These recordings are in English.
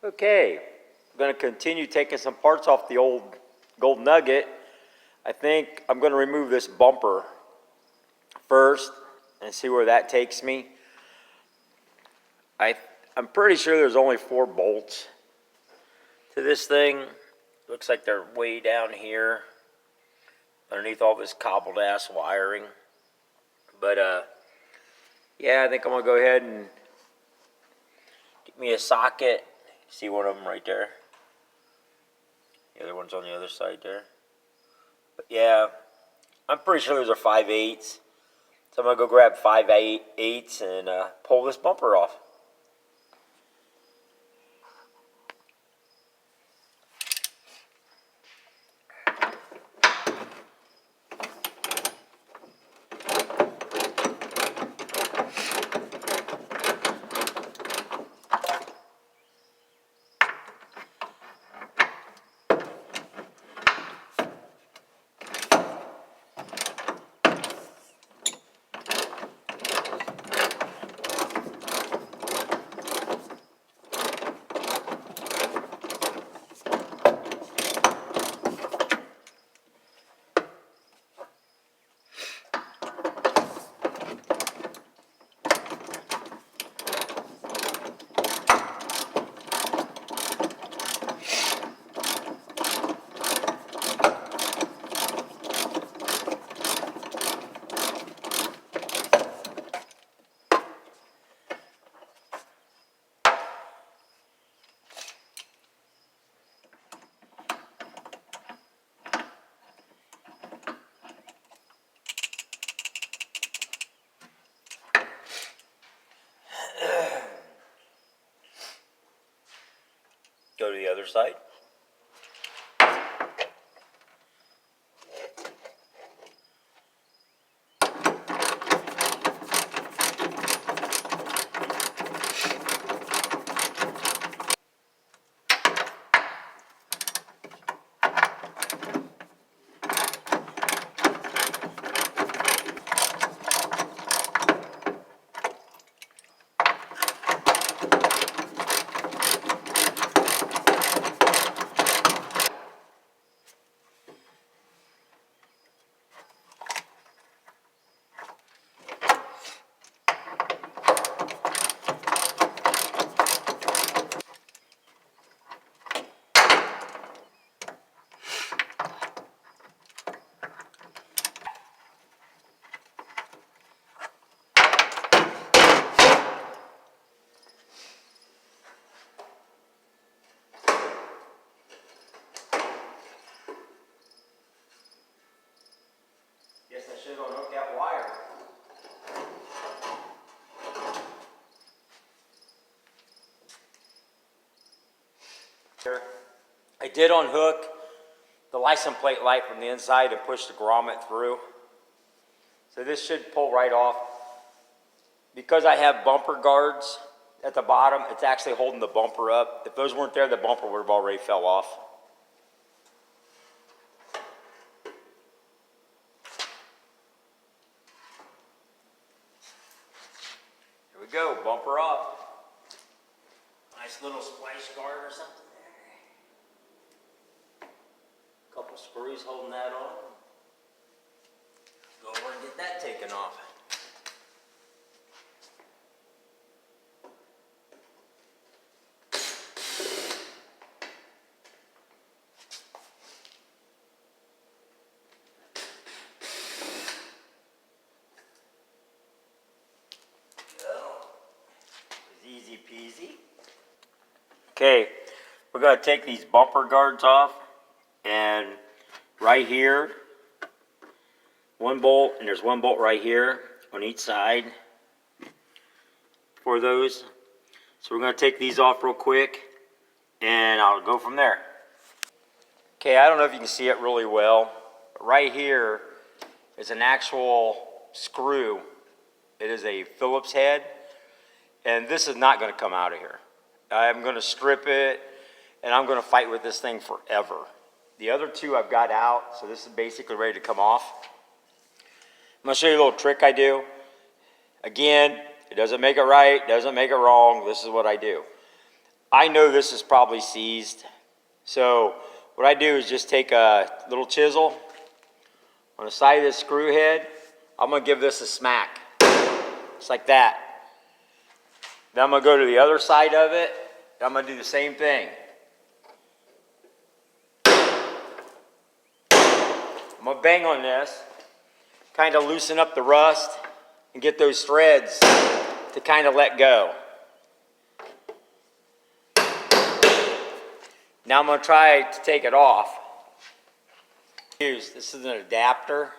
Okay, I'm going to continue taking some parts off the old gold nugget. I think I'm going to remove this bumper first and see where that takes me. I'm pretty sure there's only 4 bolts to this thing. Looks like they're way down here underneath all this cobbled ass wiring. But yeah, I think I'm going to go ahead and get me a socket. See one of them right there. The other one's on the other side there. But yeah, I'm pretty sure those are 5/8. So I'm going to go grab 5/8 and pull this bumper off. Go to the other side. Guess I should have hooked that wire. I did unhook the license plate light from the inside and push the grommet through. So this should pull right off. Because I have bumper guards at the bottom, it's actually holding the bumper up. If those weren't there, the bumper would have already fell off. Here we go, bumper off. Nice little splash guard or something there. Couple screws holding that on. Go over and get that taken off. Easy peasy. Okay, we're going to take these bumper guards off, and right here, 1 bolt, and there's 1 bolt right here on each side for those. So we're going to take these off real quick, and I'll go from there. Okay, I don't know if you can see it really well, but right here is an actual screw. It is a Phillips head. And this is not going to come out of here. I'm going to strip it, and I'm going to fight with this thing forever. The other 2 I've got out, so this is basically ready to come off. I'm going to show you a little trick I do. Again, it doesn't make it right, doesn't make it wrong. This is what I do. I know this is probably seized. So what I do is just take a little chisel on the side of this screw head. I'm gonna give this a smack, just like that. Then I'm gonna go to the other side of it. I'm gonna do the same thing. I'm gonna bang on this, kind of loosen up the rust and get those threads to kind of let go. Now I'm gonna try to take it off. This is an adapter.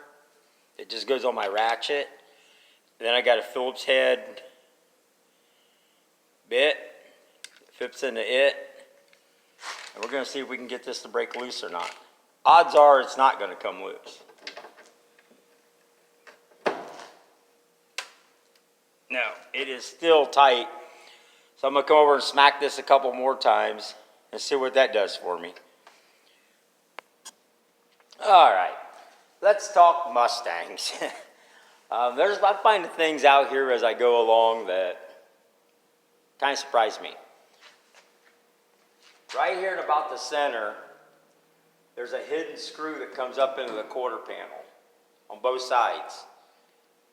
It just goes on my ratchet. And then I got a Phillips head bit. It fits into it. And we're gonna see if we can get this to break loose or not. Odds are it's not gonna come loose. No, it is still tight. So I'm gonna come over and smack this a couple more times and see what that does for me. All right, let's talk Mustangs. I'm finding things out here as I go along that kind of surprise me. Right here in about the center, there's a hidden screw that comes up into the quarter panel on both sides.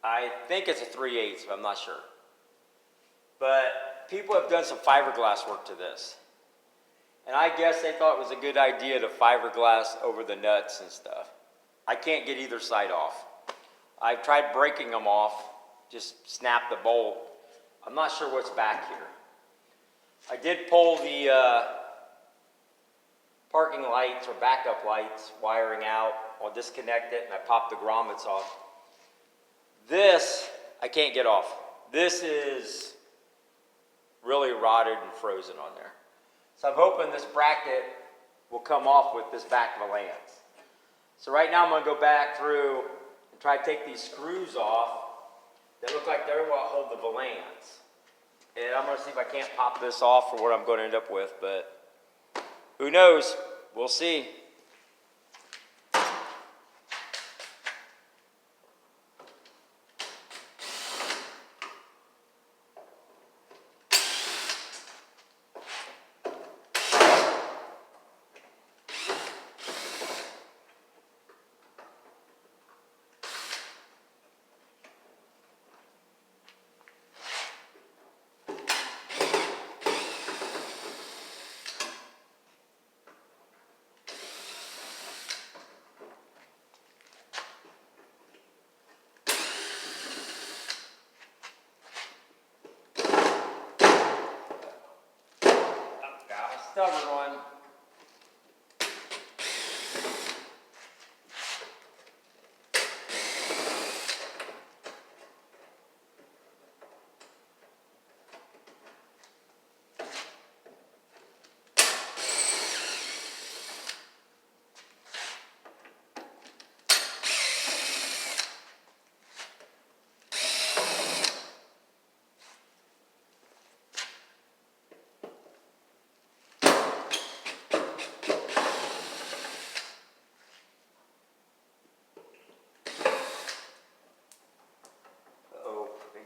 I think it's a 3/8, but I'm not sure. But people have done some fiberglass work to this. And I guess they thought it was a good idea to fiberglass over the nuts and stuff. I can't get either side off. I've tried breaking them off, just snap the bolt. I'm not sure what's back here. I did pull the parking lights or backup lights wiring out. I'll disconnect it and I pop the grommets off. This, I can't get off. This is really rotted and frozen on there. So I'm hoping this bracket will come off with this back valance. So right now I'm gonna go back through and try to take these screws off. They look like they're what hold the valance. And I'm gonna see if I can't pop this off for what I'm gonna end up with, but who knows? We'll see. Stubborn one.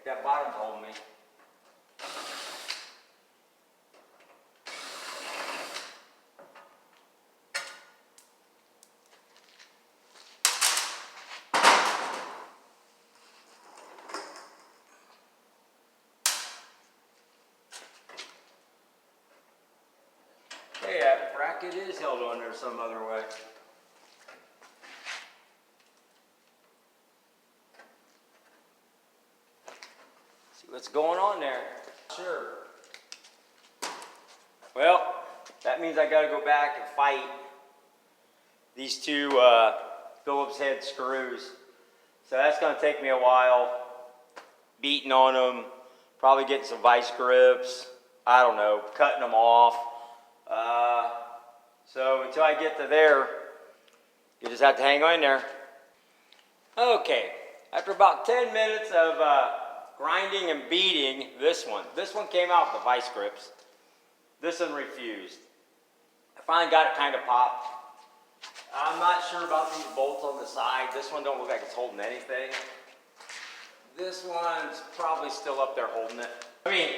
That bottom's holding me. Hey, that bracket is held on there some other way. What's going on there? Sure. Well, that means I got to go back and fight these two Phillips head screws. So that's going to take me a while. Beating on them, probably getting some vice grips. I don't know, cutting them off. So until I get to there, you just have to hang on there. Okay, after about 10 minutes of grinding and beating this one came out with the vice grips. This one refused. I finally got it kind of popped. I'm not sure about these bolts on the side. This one don't look like it's holding anything. This one's probably still up there holding it. I mean,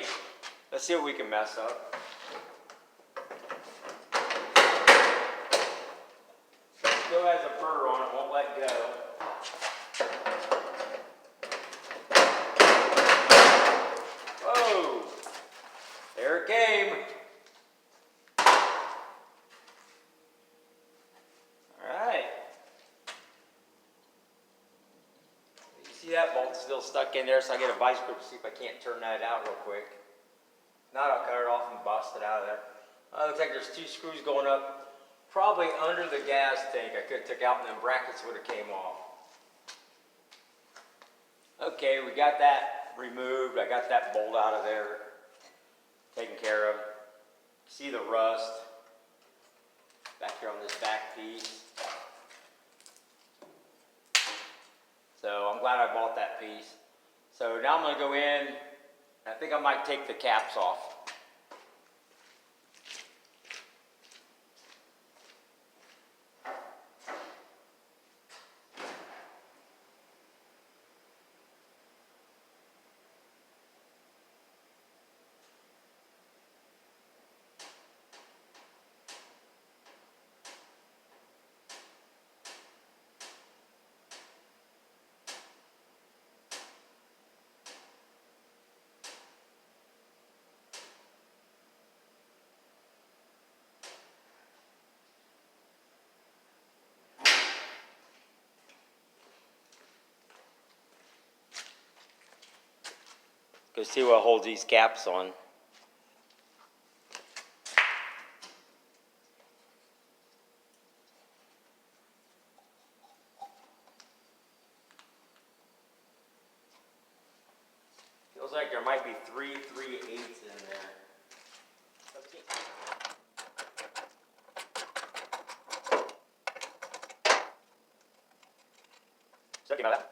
let's see what we can mess up. still has a burr on it, won't let go. Whoa! There it came. Alright. You see that bolt's still stuck in there, so I get a vice grip to see if I can't turn that out real quick. If not, I'll cut it off and bust it out of there. Looks like there's 2 screws going up, probably under the gas tank. I could have took out and then brackets would have came off. Okay, we got that removed. I got that bolt out of there, taken care of. See the rust back here on this back piece. So I'm glad I bought that piece. So now I'm going to go in. I think I might take the caps off. Go see what holds these caps on. Feels like there might be 3 3/8 in there. So came out of that.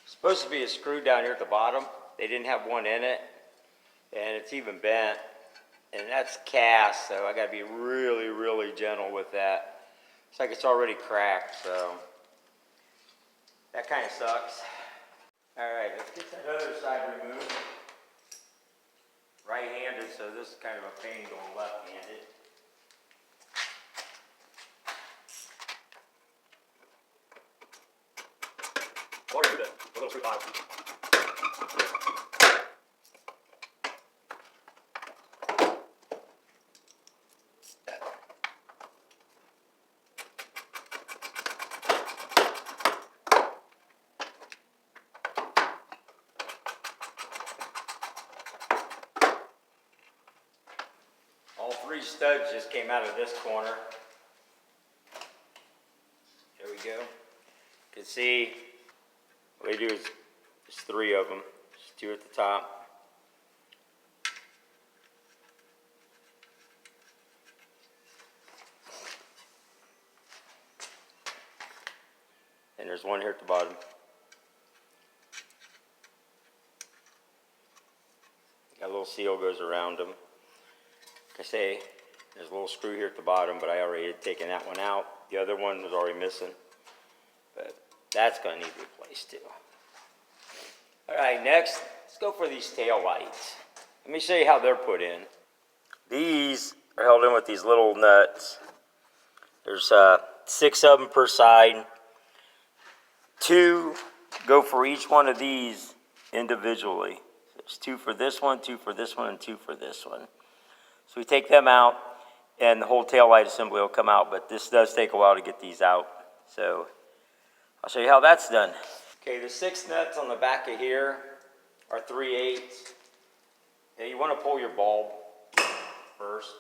Supposed to be a screw down here at the bottom. They didn't have one in it, and it's even bent, and that's cast, so I got to be really, really gentle with that. It's like it's already cracked, so that kind of sucks. All right, let's get that other side removed. Right-handed, so this is kind of a pain going left-handed. Water through the little screw bottom. All 3 studs just came out of this corner. There we go. You can see what you do is there's 3 of them. Just 2 at the top. And there's 1 here at the bottom. Got a little seal goes around them. Like I say, there's a little screw here at the bottom, but I already had taken that one out. The other one was already missing, but that's going to need replaced too. All right, next, let's go for these tail lights. Let me show you how they're put in. These are held in with these little nuts. There's 6 of them per side. 2 go for each one of these individually. There's 2 for this one, 2 for this one, and 2 for this one. So we take them out, and the whole tail light assembly will come out, but this does take a while to get these out. So I'll show you how that's done. Okay, the 6 nuts on the back of here are 3/8. Okay, you want to pull your bulb first.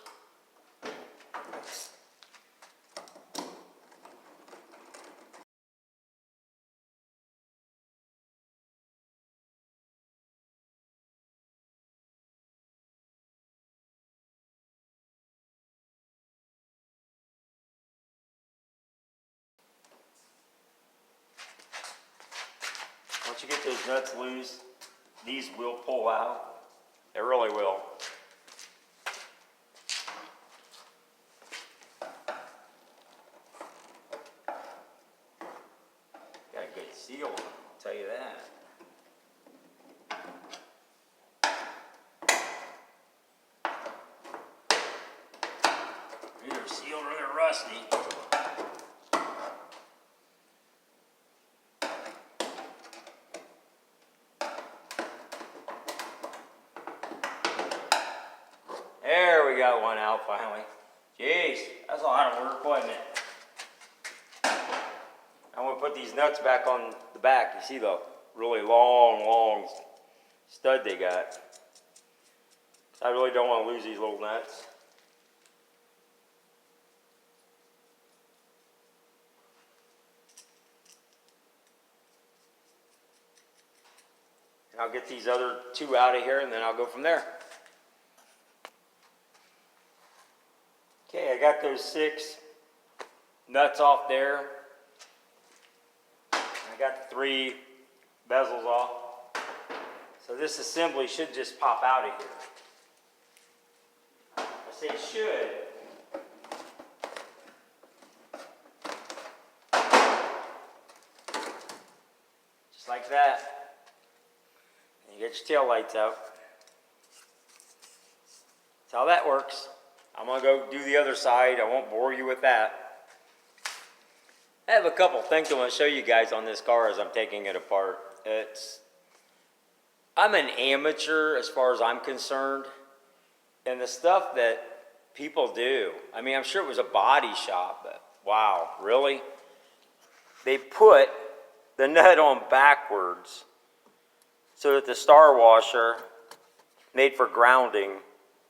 you get those nuts loose, these will pull out. They really will. Got a good seal, I'll tell you that. These are sealed or they're rusty. There we got one out finally. Jeez, that's a lot of work, wasn't it? I'm going to put these nuts back on the back. You see the really long stud they got. I really don't want to lose these little nuts. And I'll get these other two out of here and then I'll go from there. Okay, I got those 6 nuts off there. I got the 3 bezels off. So this assembly should just pop out of here. I say it should. Just like that. And you get your tail lights out. That's how that works. I'm going to go do the other side. I won't bore you with that. I have a couple things I want to show you guys on this car as I'm taking it apart. I'm an amateur as far as I'm concerned. And the stuff that people do, I mean, I'm sure it was a body shop, but wow, really? They put the nut on backwards so that the star washer made for grounding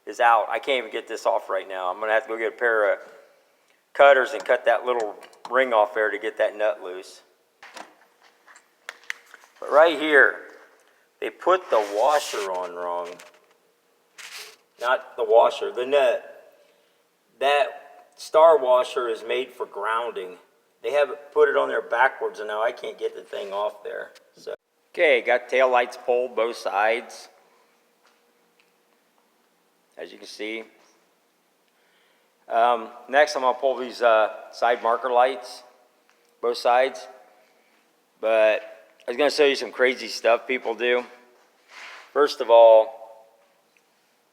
is out. I can't even get this off right now. I'm going to have to go get a pair of cutters and cut that little ring off there to get that nut loose. But right here, they put the washer on wrong. Not the washer, the nut. That star washer is made for grounding. They have put it on there backwards and now I can't get the thing off there. So, okay, got tail lights pulled both sides. As you can see. Next I'm going to pull these side marker lights, both sides. But I was going to show you some crazy stuff people do. First of all,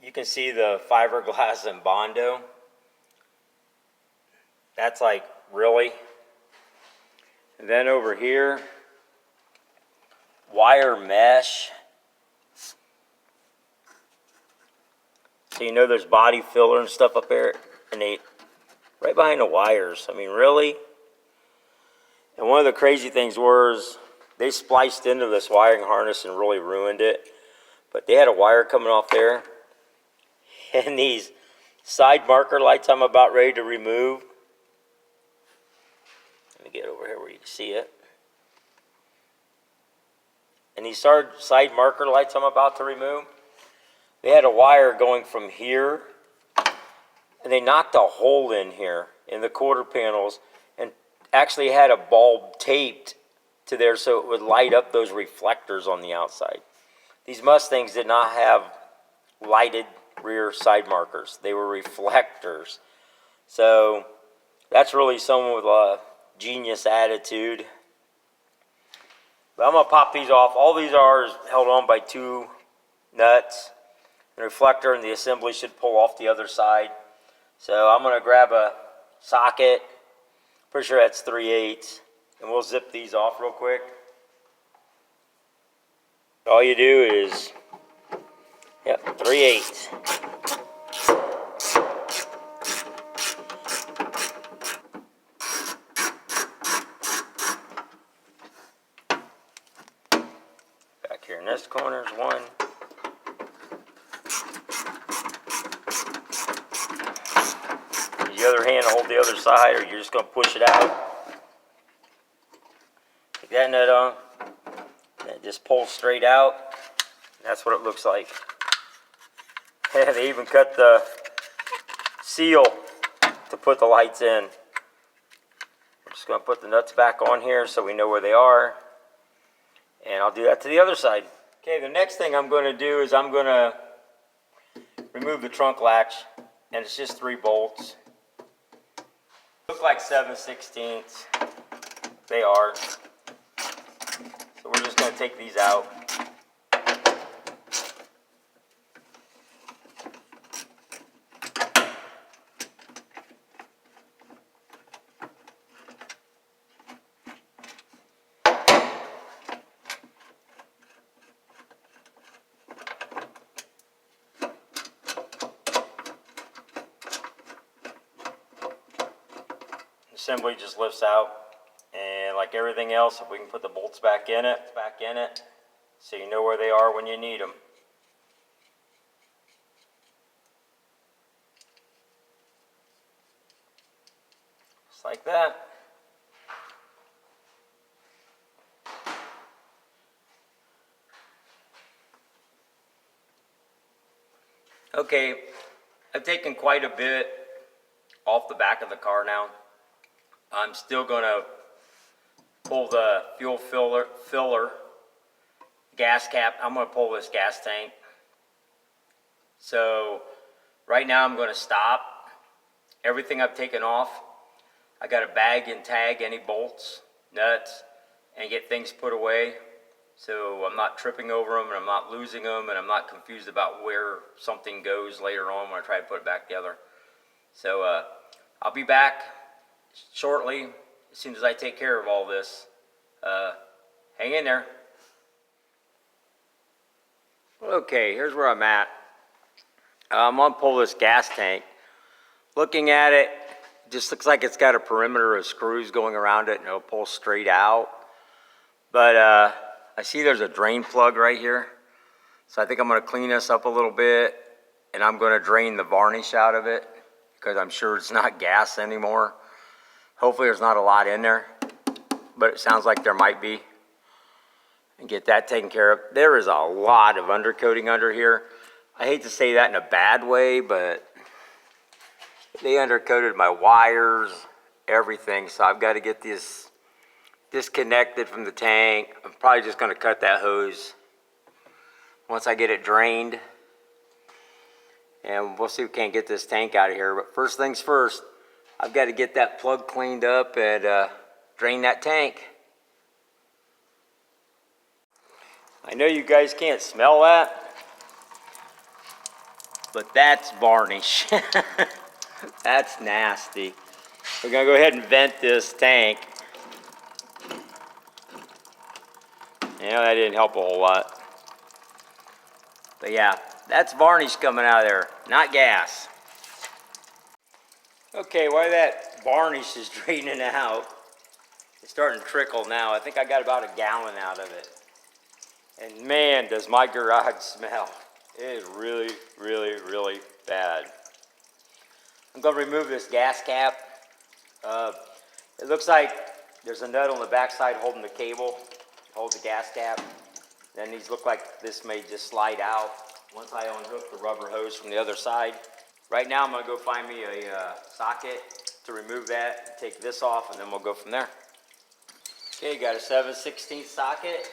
you can see the fiberglass and Bondo. That's like, really? And then over here, wire mesh. So you know there's body filler and stuff up there, and they right behind the wires. I mean, really? And one of the crazy things was they spliced into this wiring harness and really ruined it. But they had a wire coming off there, and these side marker lights I'm about ready to remove. Let me get over here where you can see it. And these side marker lights I'm about to remove, they had a wire going from here, and they knocked a hole in here in the quarter panels and actually had a bulb taped to there so it would light up those reflectors on the outside. These Mustangs did not have lighted rear side markers. They were reflectors. So that's really someone with a genius attitude. But I'm going to pop these off. All these are held on by 2 nuts. The reflector and the assembly should pull off the other side. So I'm going to grab a socket. Pretty sure that's 3/8. And we'll zip these off real quick. All you do is, 3/8. Back here in this corner is 1. The other hand hold the other side, or you're just going to push it out. Take that nut on, and it just pulls straight out. That's what it looks like. And they even cut the seal to put the lights in. We're just going to put the nuts back on here so we know where they are. And I'll do that to the other side. Okay, the next thing I'm going to do is I'm going to remove the trunk latch, and it's just 3 bolts. Look like 7/16. They are. So we're just going to take these out. Assembly just lifts out, and like everything else, if we can put the bolts back in it, so you know where they are when you need them. Just like that. Okay, I've taken quite a bit off the back of the car now. I'm still going to pull the fuel filler gas cap. I'm going to pull this gas tank. So right now I'm going to stop. Everything I've taken off, I got to bag and tag any bolts, nuts, and get things put away. So I'm not tripping over them, and I'm not losing them, and I'm not confused about where something goes later on when I try to put it back together. So I'll be back shortly as soon as I take care of all this. Hang in there. Okay, here's where I'm at. I'm going to pull this gas tank. Looking at it, just looks like it's got a perimeter of screws going around it, and it'll pull straight out. But I see there's a drain plug right here. So I think I'm going to clean this up a little bit, and I'm going to drain the varnish out of it, because I'm sure it's not gas anymore. Hopefully there's not a lot in there, but it sounds like there might be. And get that taken care of. There is a lot of undercoating under here. I hate to say that in a bad way, but they undercoated my wires, everything. So I've got to get this disconnected from the tank. I'm probably just going to cut that hose once I get it drained. And we'll see if we can't get this tank out of here. But first things first, I've got to get that plug cleaned up and drain that tank. I know you guys can't smell that, but that's varnish. That's nasty. We're going to go ahead and vent this tank. You know, that didn't help a whole lot. But yeah, that's varnish coming out of there, not gas. Okay, while that varnish is draining out, it's starting to trickle now. I think I got about a gallon out of it. And man, does my garage smell. It is really, really, really bad. I'm going to remove this gas cap. It looks like there's a nut on the backside holding the cable, hold the gas cap. Then these look like this may just slide out once I unhook the rubber hose from the other side. Right now I'm going to go find me a socket to remove that, take this off, and then we'll go from there. Okay, got a 7/16 socket.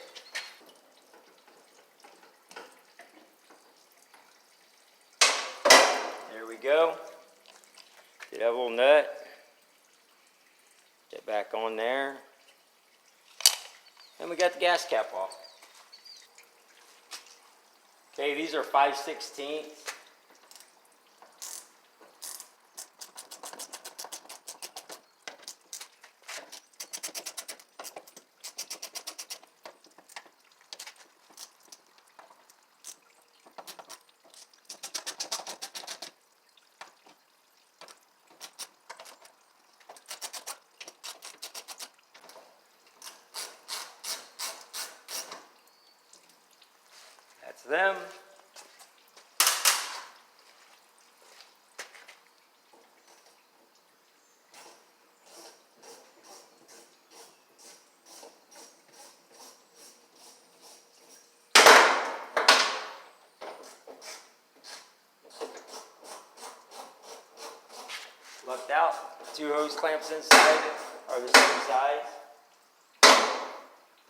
There we go. Get that little nut. Get back on there. And we got the gas cap off. Okay, these are 5/16. That's them. Lucked out. 2 hose clamps inside are the same size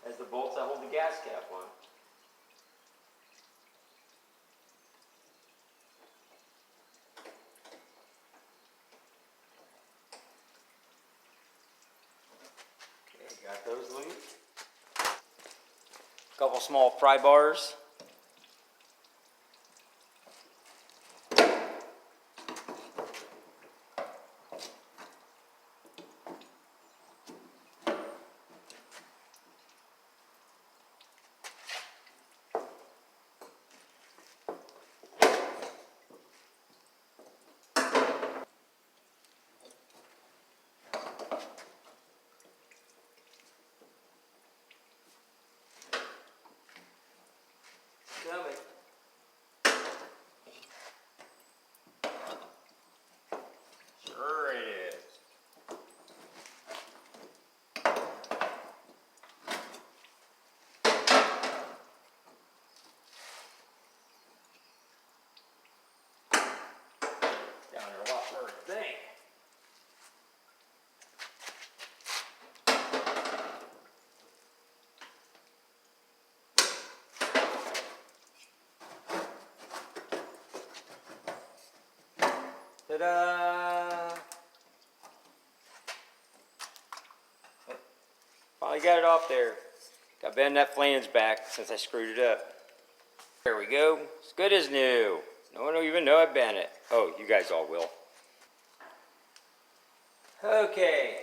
as the bolts that hold the gas cap on. Okay, got those loose. A couple small pry bars. Coming. Sure it is. Down there a lot further than I think. Ta-da! Finally got it off there. Got to bend that flange back since I screwed it up. There we go. It's good as new. No one will even know I bent it. Oh, you guys all will. Okay.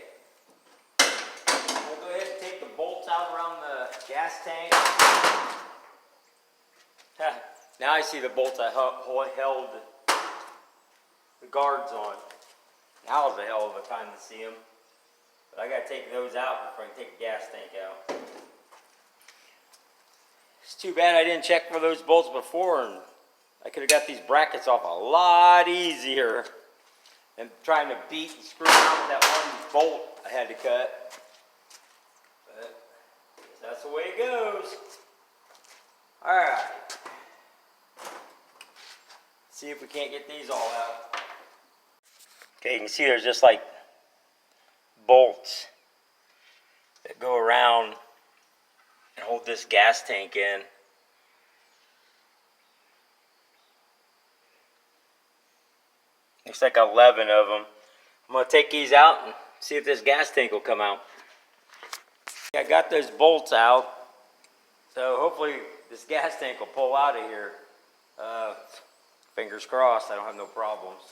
We'll go ahead and take the bolts out around the gas tank. Now I see the bolts I held the guards on. Now is a hell of a time to see them. But I got to take those out before I can take the gas tank out. It's too bad I didn't check for those bolts before, and I could have got these brackets off a lot easier than trying to beat and screw around with that one bolt I had to cut. But that's the way it goes. Alright. See if we can't get these all out. Okay, you can see there's just like bolts that go around and hold this gas tank in. Looks like 11 of them. I'm going to take these out and see if this gas tank will come out. I got those bolts out, so hopefully this gas tank will pull out of here. Fingers crossed, I don't have no problems.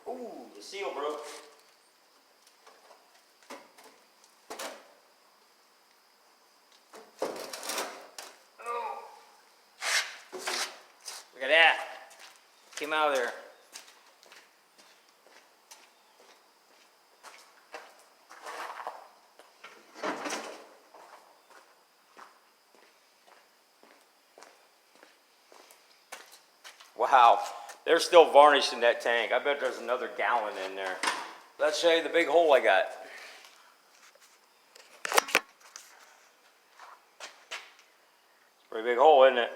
Ooh, the seal broke. Oh. Look at that. Came out of there. Wow, they're still varnishing that tank. I bet there's another gallon in there. Let's show you the big hole I got. Pretty big hole, isn't it?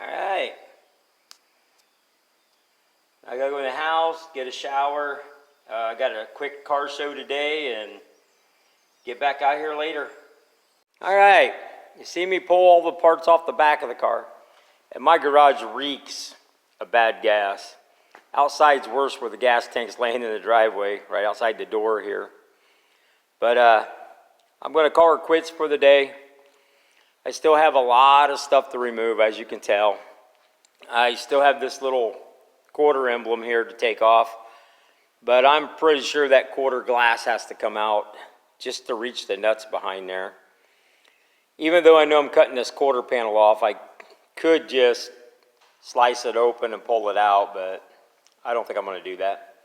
All right. I gotta go in the house, get a shower. I got a quick car show today and get back out here later. All right. You see me pull all the parts off the back of the car. And my garage reeks of bad gas. Outside's worse where the gas tank's laying in the driveway, right outside the door here. But I'm going to call her quits for the day. I still have a lot of stuff to remove, as you can tell. I still have this little quarter emblem here to take off. But I'm pretty sure that quarter glass has to come out just to reach the nuts behind there. Even though I know I'm cutting this quarter panel off, I could just slice it open and pull it out, but I don't think I'm going to do that.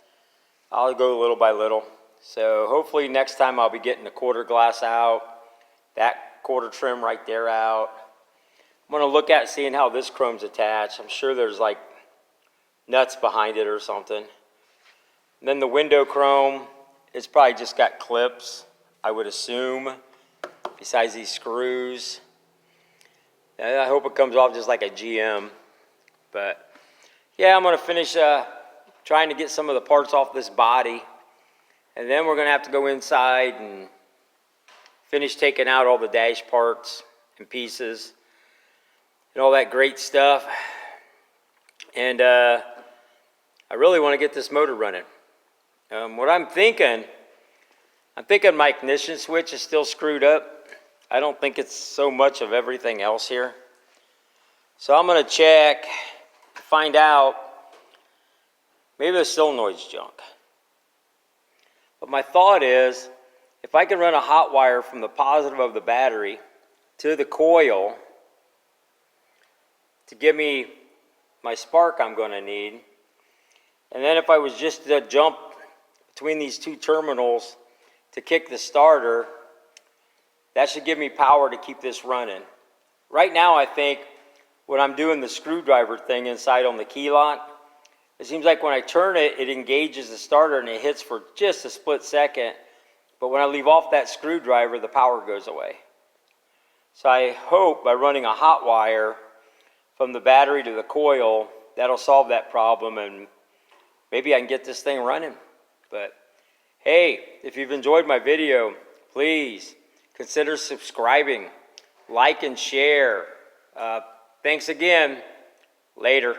I'll go little by little. So hopefully next time I'll be getting the quarter glass out, that quarter trim right there out. I'm going to look at seeing how this chrome's attached. I'm sure there's like nuts behind it or something. And then the window chrome, it's probably just got clips, I would assume. Besides these screws. And I hope it comes off just like a GM. But yeah, I'm going to finish trying to get some of the parts off this body. And then we're going to have to go inside and finish taking out all the dash parts and pieces and all that great stuff. And I really want to get this motor running. What I'm thinking my ignition switch is still screwed up. I don't think it's so much of everything else here. So I'm going to check to find out. Maybe the solenoid's junk. But my thought is, if I can run a hot wire from the positive of the battery to the coil to give me my spark I'm going to need, and then if I was just to jump between these two terminals to kick the starter, that should give me power to keep this running. Right now, I think when I'm doing the screwdriver thing inside on the key lock, it seems like when I turn it, it engages the starter and it hits for just a split second. But when I leave off that screwdriver, the power goes away. So I hope by running a hot wire from the battery to the coil, that'll solve that problem and maybe I can get this thing running. But hey, if you've enjoyed my video, please consider subscribing, like and share. Thanks again. Later.